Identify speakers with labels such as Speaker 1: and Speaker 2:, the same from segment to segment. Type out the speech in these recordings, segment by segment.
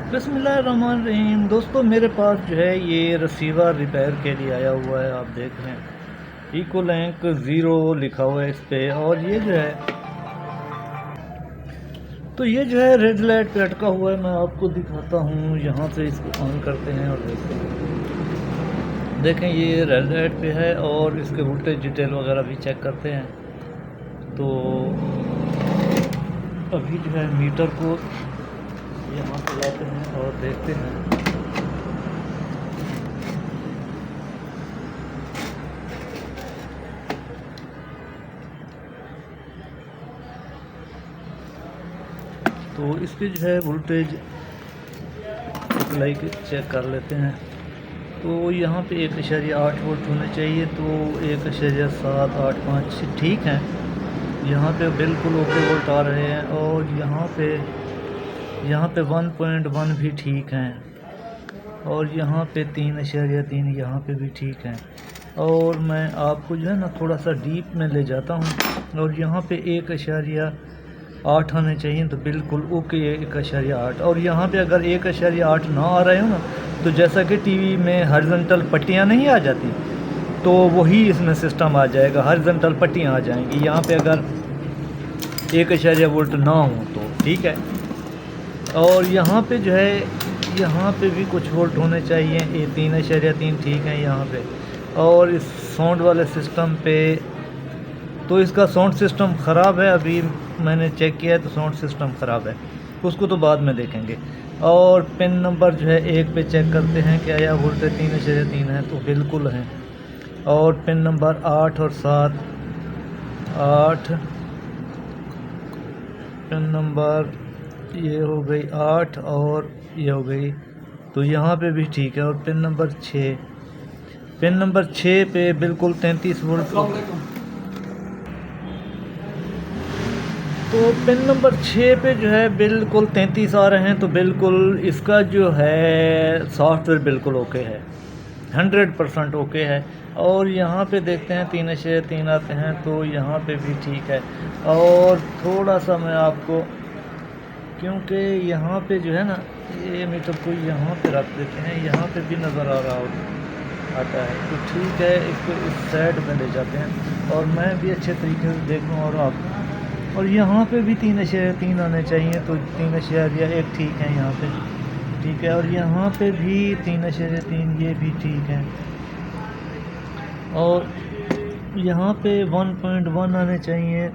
Speaker 1: बिस्मिल्लाहिर्रहमानिर्रहीम। दोस्तों, मेरे पास जो है ये रिसीवर रिपेयर के लिए आया हुआ है। आप देख रहे हैं इकोलैंक 0 लिखा हुआ है इस पर। और ये जो है रेड लाइट पे अटका हुआ है। मैं आपको दिखाता हूँ, यहाँ से इसको ऑन करते हैं और देखें ये रेड लाइट पे है। और इसके वोल्टेज डिटेल वगैरह भी चेक करते हैं। तो अभी जो है मीटर को यहाँ पे लाते हैं और देखते हैं। तो इसकी जो है वोल्टेज अप्लाई चेक कर लेते हैं। तो यहाँ पे 1.8 वोल्ट होने चाहिए। तो 1.785 ठीक है। यहाँ पे बिल्कुल ओके वोल्ट आ रहे हैं। और यहाँ पे 1.1 भी ठीक हैं। और यहाँ पे 3.3 यहाँ पे भी ठीक हैं। और मैं आपको जो है ना थोड़ा सा डीप में ले जाता हूँ। और यहाँ पे 1.8 आने चाहिए। तो बिल्कुल ओके 1.8। और यहाँ पे अगर 1.8 ना आ रहे हो ना, तो जैसा कि टीवी में हॉरिजॉन्टल पट्टियाँ नहीं आ जाती, तो वही इसमें सिस्टम आ जाएगा। हॉरिजॉन्टल पट्टियाँ आ जाएंगी। यहाँ पे अगर 1.8 वोल्ट ना हो तो ठीक है। और यहाँ पे जो है यहाँ पे भी कुछ वोल्ट होने चाहिए। ये 3.3 ठीक है यहाँ पे। और इस साउंड वाले सिस्टम पे तो इसका साउंड सिस्टम ख़राब है। अभी मैंने चेक किया है तो साउंड सिस्टम ख़राब है, उसको तो बाद में देखेंगे। और पिन नंबर जो है 1 पे चेक करते हैं कि आया वोल्टेज 3.3 है, तो बिल्कुल है। और पिन नंबर 8 और 7, 8 पिन नंबर ये हो गई 8 और ये हो गई, तो यहाँ पे भी ठीक है। और पिन नंबर 6 पे बिल्कुल 33 वोल्ट। तो पिन नंबर 6 पे जो है बिल्कुल 33 आ रहे हैं। तो बिल्कुल इसका जो है सॉफ्टवेयर बिल्कुल ओके है, 100% ओके है। और यहाँ पे देखते हैं 3.3 आते हैं, तो यहाँ पे भी ठीक है। और थोड़ा सा मैं आपको, क्योंकि यहाँ पे जो है ना ये मीटर को यहाँ पे रख देते हैं, यहाँ पे भी नज़र आ रहा आता है, तो ठीक है। इसको इस साइड में ले जाते हैं और मैं भी अच्छे तरीके से देख लूँ। और आप, और यहाँ पे भी 3.3 आने चाहिए। तो 3.1 ठीक है यहाँ पे, ठीक है। और यहाँ पे भी 3.3 ये भी ठीक है। और यहाँ पे 1.1 आने चाहिए,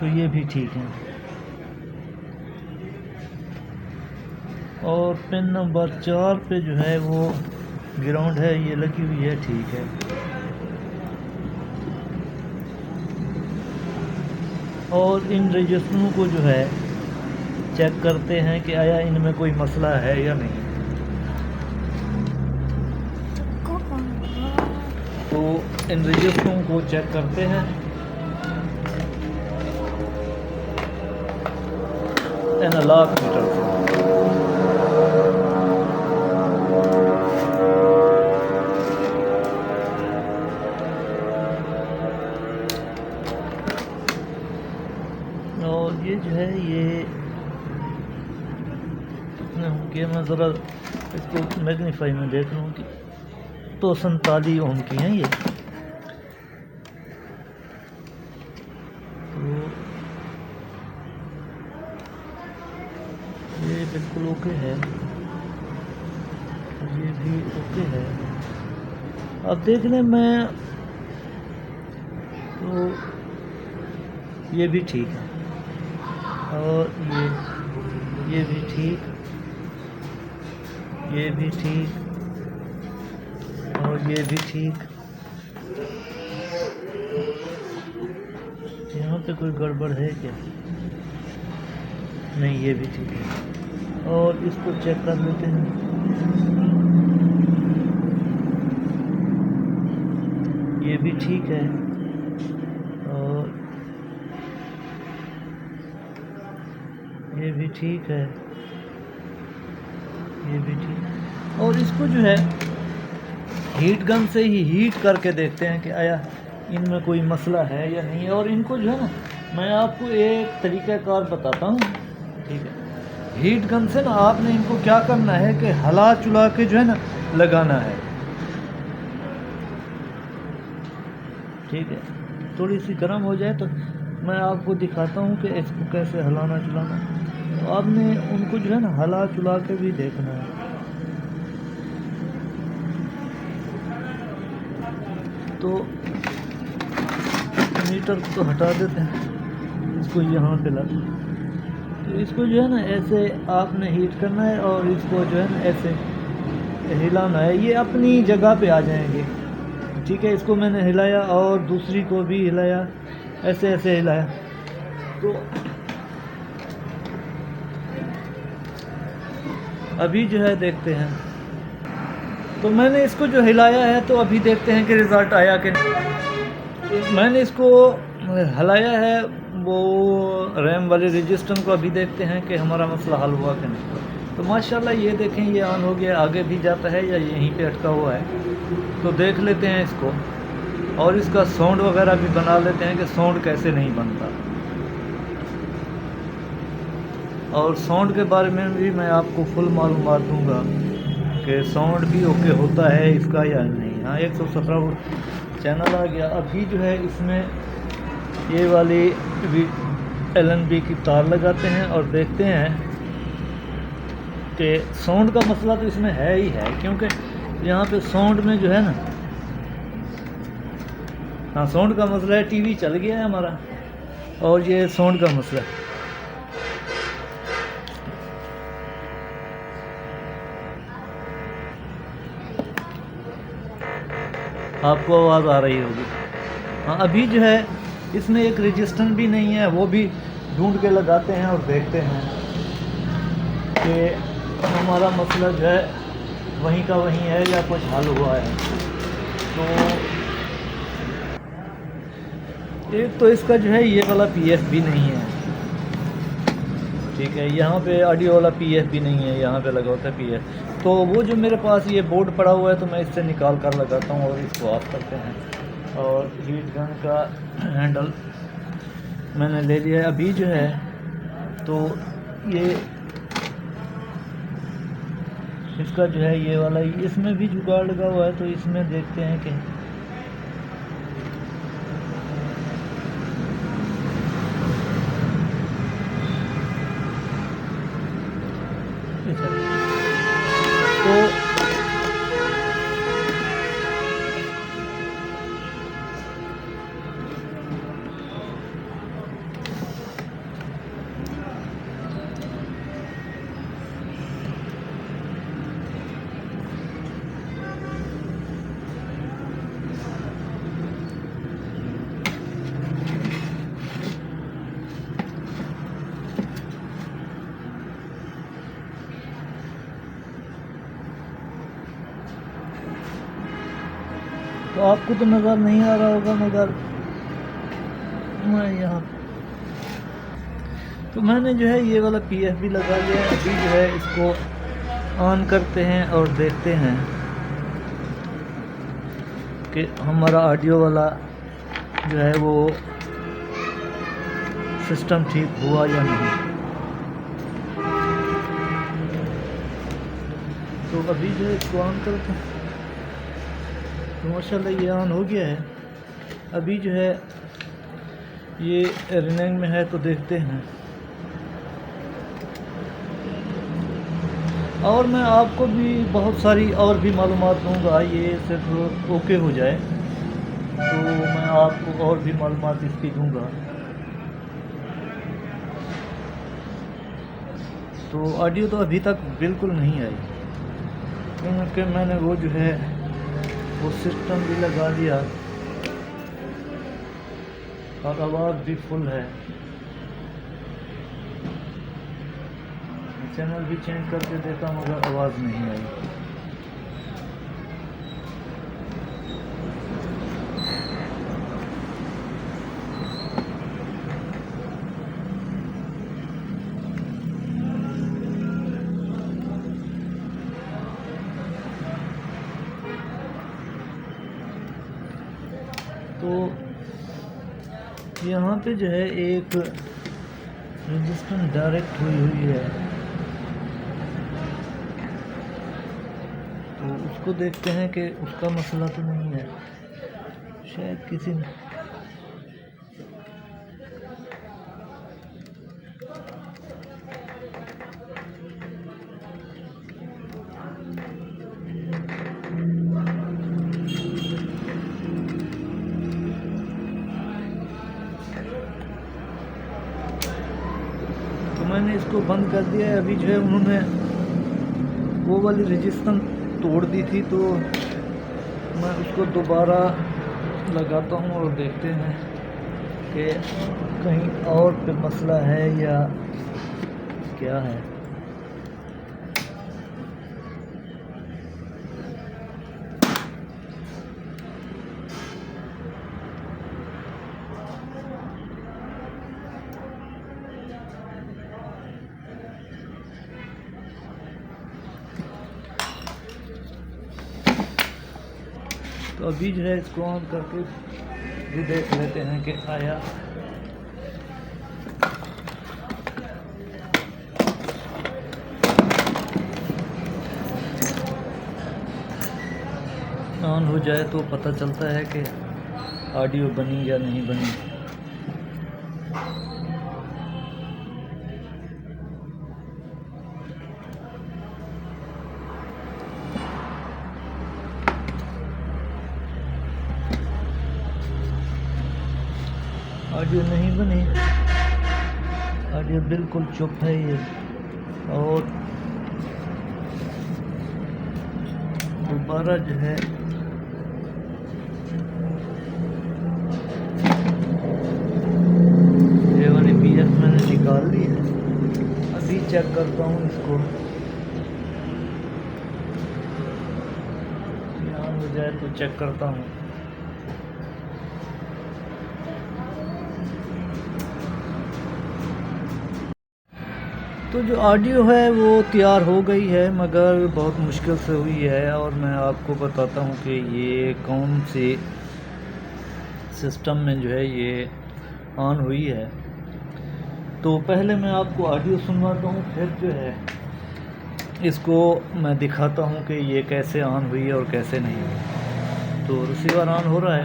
Speaker 1: तो ये भी ठीक है। और पिन नंबर 4 पे जो है वो ग्राउंड है, ये लगी हुई है, ठीक है। और इन रजिस्टरों को जो है चेक करते हैं कि आया इनमें कोई मसला है या नहीं। तो इन रजिस्टरों को चेक करते हैं एनालॉग मीटर से। और ये जो है ये कितने होंगे, मैं ज़रा इसको मैग्नीफाई में देख लूँ कि तो 47 ओम की हैं ये। तो ये बिल्कुल ओके है, ये भी ओके है। अब देख लें मैं, तो ये भी ठीक है। और ये भी ठीक, ये भी ठीक, और ये भी ठीक। यहाँ पे कोई गड़बड़ है क्या? नहीं, ये भी ठीक है। और इसको चेक कर लेते हैं। ये भी ठीक है। और ये भी ठीक है, ये भी ठीक। और इसको जो है हीट गन से ही हीट करके देखते हैं कि आया इनमें कोई मसला है या नहीं। और इनको जो है ना, मैं आपको एक तरीक़ाकार बताता हूँ, ठीक है। हीट गन से ना आपने इनको क्या करना है कि हिला चुला के जो है ना लगाना है, ठीक है। थोड़ी सी गर्म हो जाए तो मैं आपको दिखाता हूँ कि इसको कैसे हिलाना चुलाना। तो आपने उनको जो है ना हिला चुला के भी देखना है। तो मीटर को तो हटा देते हैं, इसको यहाँ पे ला। तो इसको जो है ना ऐसे आपने हीट करना है और इसको जो है ना ऐसे हिलाना है, ये अपनी जगह पे आ जाएंगे, ठीक है। इसको मैंने हिलाया और दूसरी को भी हिलाया, ऐसे ऐसे हिलाया। तो अभी जो है देखते हैं, तो मैंने इसको जो हिलाया है तो अभी देखते हैं कि रिज़ल्ट आया कि नहीं। मैंने इसको हिलाया है वो रैम वाले रजिस्टर को, अभी देखते हैं कि हमारा मसला हल हुआ कि नहीं। तो माशाल्लाह ये देखें ये ऑन हो गया, आगे भी जाता है या यहीं पे अटका हुआ है। तो देख लेते हैं इसको और इसका साउंड वगैरह भी बना लेते हैं कि साउंड कैसे नहीं बनता। और साउंड के बारे में भी मैं आपको फुल मालूमात दूंगा कि साउंड भी ओके होता है इसका या नहीं। हाँ 117 चैनल आ गया। अभी जो है इसमें ये वाली LNB की तार लगाते हैं और देखते हैं कि साउंड का मसला तो इसमें है ही है, क्योंकि यहाँ पे साउंड में जो है ना, हाँ साउंड का मसला है। टीवी चल गया है हमारा और ये साउंड का मसला है। आपको आवाज़ आ रही होगी। हाँ अभी जो है इसमें एक रजिस्टर भी नहीं है, वो भी ढूंढ के लगाते हैं और देखते हैं कि हमारा मसला जो है वहीं का वहीं है या कुछ हल हुआ है। तो एक तो इसका जो है ये वाला PF भी नहीं है, ठीक है। यहाँ पे ऑडियो वाला PF भी नहीं है, यहाँ पे लगा होता है PF। तो वो जो मेरे पास ये बोर्ड पड़ा हुआ है तो मैं इससे निकाल कर लगाता हूँ और इसको ऑफ करते हैं। और हीट गन का हैंडल मैंने ले लिया है। अभी जो है तो ये इसका जो है ये वाला, इसमें भी जुगाड़ लगा हुआ है, तो इसमें देखते हैं कि तो तो आपको तो नज़र नहीं आ रहा होगा, मगर मैं यहाँ तो मैंने जो है ये वाला PF भी लगा लिया है। अभी जो है इसको ऑन करते हैं और देखते हैं कि हमारा ऑडियो वाला जो है वो सिस्टम ठीक हुआ या नहीं। तो अभी जो है इसको ऑन करते हैं तो माशाल्लाह ये ऑन हो गया है। अभी जो है ये रनिंग में है, तो देखते हैं। और मैं आपको भी बहुत सारी और भी मालूमात दूंगा, ये सिर्फ ओके हो जाए तो मैं आपको और भी मालूमात इसकी दूंगा। तो ऑडियो तो अभी तक बिल्कुल नहीं आई, क्योंकि मैंने वो जो है वो सिस्टम भी लगा दिया और आवाज़ भी फुल है। चैनल भी चेंज करके देखा मगर आवाज़ नहीं आई। तो यहाँ पे जो है एक रजिस्टर डायरेक्ट हुई है, उसको देखते हैं कि उसका मसला तो नहीं है, शायद किसी ने मैंने इसको बंद कर दिया है। अभी जो है उन्होंने वो वाली रजिस्टर तोड़ दी थी, तो मैं उसको दोबारा लगाता हूँ और देखते हैं कि कहीं और पे मसला है या क्या है। तो अभी जो है इसको ऑन करके भी देख लेते हैं कि आया। ऑन हो जाए तो पता चलता है कि ऑडियो बनी या नहीं बनी। ऑडियो नहीं बनी, ऑडियो बिल्कुल चुप है ये। और दोबारा जो है ये वाली BF मैंने निकाल ली है। अभी चेक करता हूँ इसको, यहाँ हो जाए तो चेक करता हूँ। तो जो ऑडियो है वो तैयार हो गई है, मगर बहुत मुश्किल से हुई है। और मैं आपको बताता हूँ कि ये कौन से सिस्टम में जो है ये ऑन हुई है। तो पहले मैं आपको ऑडियो सुनवाता हूँ, फिर जो है इसको मैं दिखाता हूँ कि ये कैसे ऑन हुई है और कैसे नहीं हुई। तो रिसीवर ऑन हो रहा है।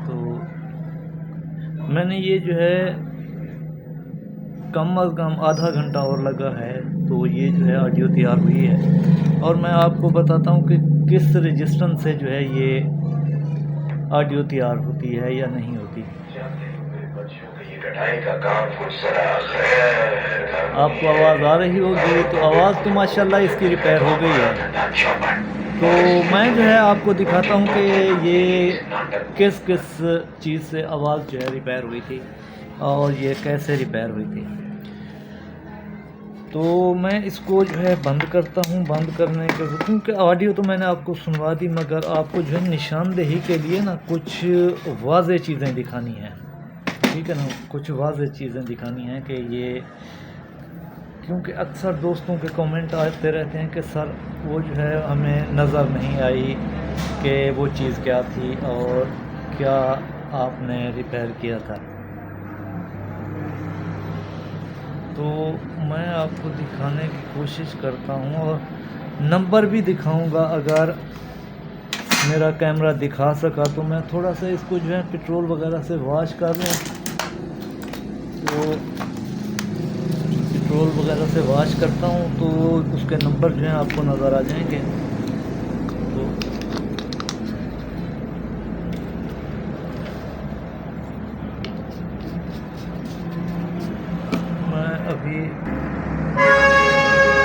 Speaker 1: तो मैंने ये जो है कम अज़ कम आधा घंटा और लगा है, तो ये जो है ऑडियो तैयार हुई है। और मैं आपको बताता हूँ कि किस रजिस्टर से जो है ये ऑडियो तैयार होती है या नहीं होती। आपको आवाज़ आ रही होगी, तो आवाज़ तो माशाल्लाह इसकी रिपेयर हो गई है। तो मैं जो है आपको दिखाता हूँ कि ये किस किस चीज़ से आवाज़ जो है रिपेयर हुई थी और ये कैसे रिपेयर हुई थी। तो मैं इसको जो है बंद करता हूँ। बंद करने के, क्योंकि ऑडियो तो मैंने आपको सुनवा दी, मगर आपको जो है निशानदेही के लिए ना कुछ वाज़ेह चीज़ें दिखानी है, ठीक है ना। कुछ वाज़ेह चीज़ें दिखानी हैं कि ये, क्योंकि अक्सर दोस्तों के कमेंट आते रहते हैं कि सर वो जो है हमें नज़र नहीं आई कि वो चीज़ क्या थी और क्या आपने रिपेयर किया था। तो मैं आपको दिखाने की कोशिश करता हूँ और नंबर भी दिखाऊंगा। अगर मेरा कैमरा दिखा सका तो मैं थोड़ा सा इसको जो है पेट्रोल वगैरह से वॉश कर लूँ। तो पेट्रोल वगैरह से वॉश करता हूँ तो उसके नंबर जो हैं आपको नज़र आ जाएंगे। तो अभी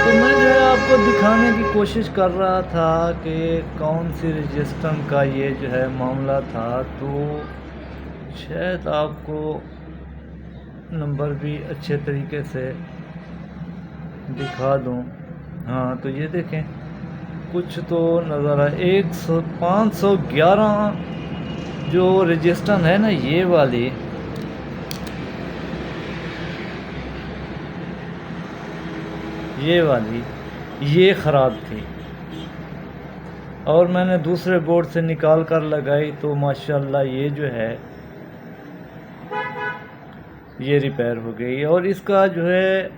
Speaker 1: तो मैं जो है आपको दिखाने की कोशिश कर रहा था कि कौन सी रजिस्टर का ये जो है मामला था। तो शायद आपको नंबर भी अच्छे तरीके से दिखा दूं। हाँ, तो ये देखें कुछ तो नज़र आए 511 जो रजिस्टर है ना, ये वाली, ये ख़राब थी और मैंने दूसरे बोर्ड से निकाल कर लगाई तो माशाल्लाह ये जो है ये रिपेयर हो गई। और इसका जो है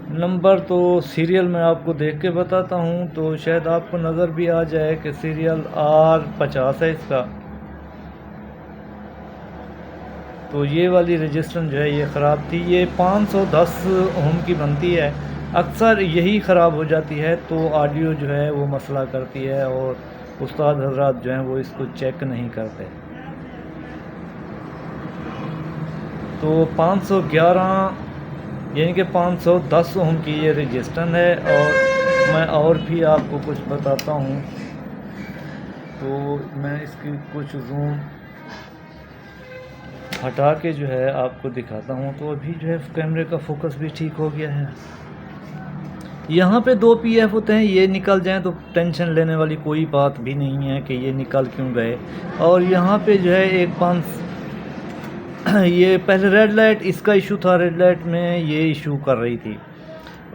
Speaker 1: नंबर तो सीरियल में आपको देख के बताता हूँ, तो शायद आपको नज़र भी आ जाए कि सीरियल R50 है इसका। तो ये वाली रजिस्टर जो है ये ख़राब थी, ये 510 ओम की बनती है। अक्सर यही ख़राब हो जाती है, तो ऑडियो जो है वो मसला करती है और उस्ताद हजरात जो हैं वो इसको चेक नहीं करते। तो 511 यानी कि 510 ओम की ये रजिस्टर है। और मैं और भी आपको कुछ बताता हूँ, तो मैं इसकी कुछ जूम हटा के जो है आपको दिखाता हूँ। तो अभी जो है कैमरे का फोकस भी ठीक हो गया है। यहाँ पे 2 PF होते हैं, ये निकल जाएं तो टेंशन लेने वाली कोई बात भी नहीं है कि ये निकल क्यों गए। और यहाँ पे जो है एक 5 ये पहले रेड लाइट इसका इशू था, रेड लाइट में ये इशू कर रही थी।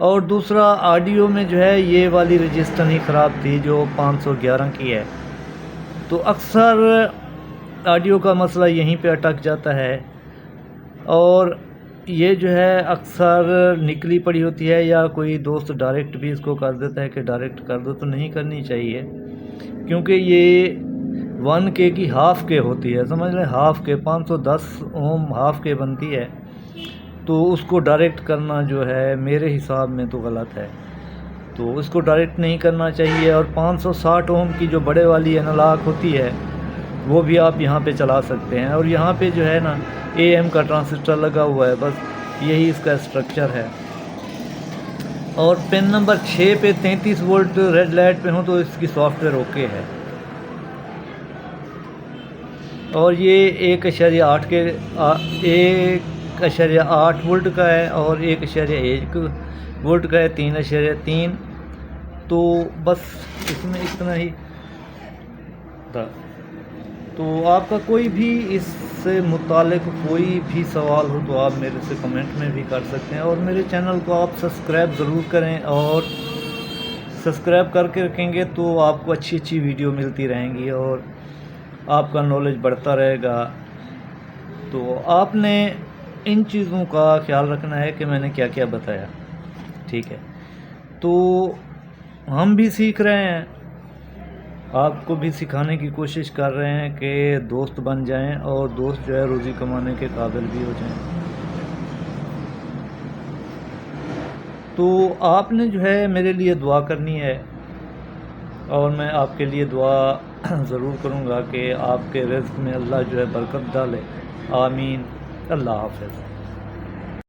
Speaker 1: और दूसरा ऑडियो में जो है ये वाली रजिस्टर ही ख़राब थी जो 511 की है। तो अक्सर ऑडियो का मसला यहीं पे अटक जाता है और ये जो है अक्सर निकली पड़ी होती है, या कोई दोस्त डायरेक्ट भी इसको कर देता है कि डायरेक्ट कर दो। तो नहीं करनी चाहिए, क्योंकि ये 1K की हाफ के होती है, समझ लें हाफ के 510 ओम हाफ के बनती है। तो उसको डायरेक्ट करना जो है मेरे हिसाब में तो गलत है, तो उसको डायरेक्ट नहीं करना चाहिए। और 560 ओम की जो बड़े वाली एनालॉग होती है वो भी आप यहाँ पे चला सकते हैं। और यहाँ पे जो है ना AM का ट्रांजिस्टर लगा हुआ है, बस यही इसका स्ट्रक्चर है। और पिन नंबर 6 पे 33 वोल्ट रेड लाइट पे हो तो इसकी सॉफ्टवेयर ओके है। और ये 1.8 वोल्ट का है और 1.1 वोल्ट का है, 3.3। तो बस इसमें इतना ही था। तो आपका कोई भी इससे मुतालिक कोई भी सवाल हो तो आप मेरे से कमेंट में भी कर सकते हैं। और मेरे चैनल को आप सब्सक्राइब ज़रूर करें, और सब्सक्राइब करके रखेंगे तो आपको अच्छी अच्छी वीडियो मिलती रहेंगी और आपका नॉलेज बढ़ता रहेगा। तो आपने इन चीज़ों का ख्याल रखना है कि मैंने क्या क्या बताया, ठीक है। तो हम भी सीख रहे हैं, आपको भी सिखाने की कोशिश कर रहे हैं कि दोस्त बन जाएं और दोस्त जो है रोज़ी कमाने के काबिल भी हो जाएं। तो आपने जो है मेरे लिए दुआ करनी है और मैं आपके लिए दुआ ज़रूर करूँगा कि आपके रिज़्क़ में अल्लाह जो है बरकत डाले। आमीन। अल्लाह हाफ़िज़।